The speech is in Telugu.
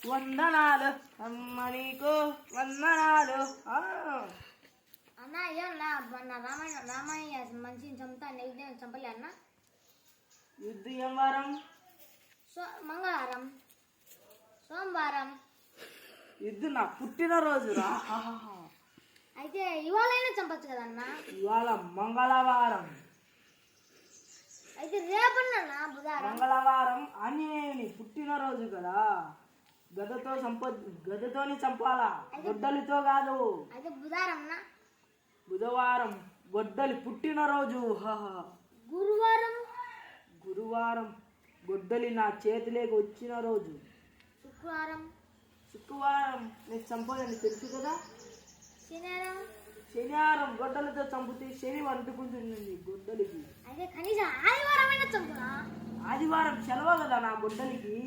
వందనాలు అమ్మ నీకు వందనాలు. అన్న అయ్యో నా రామాయణ మంచి చంపుతా నైవేద్యం చంపలే అన్న. యుద్ధ ఏం వారం? మంగళవారం సోమవారం. యుద్ధ నా పుట్టినరోజురా. అయితే ఇవాళైనా చంపచ్చు కదన్న. ఇవాళ మంగళవారం. అయితే రేపన్నా బుధవారం. మంగళవారం ఆంజనేయుని పుట్టినరోజు కదా. గదతోని చంపాలా, గొడ్డలితో కాదు. అయితే బుధవారం. బుధవారం గొడ్డలి పుట్టినరోజు. గురువారం గొడ్డలి నా చేతిలోకి వచ్చిన రోజు. శుక్రవారం నేను చంపాలని తెలుసు కదా. శనివారం గొడ్డలతో చంపితే శని వండుకుంటుంది గొడ్డలికి. అయితే కనీసం ఆదివారం అయినా చంపునా. ఆదివారం సెలవు కదా నా గొడ్డలికి.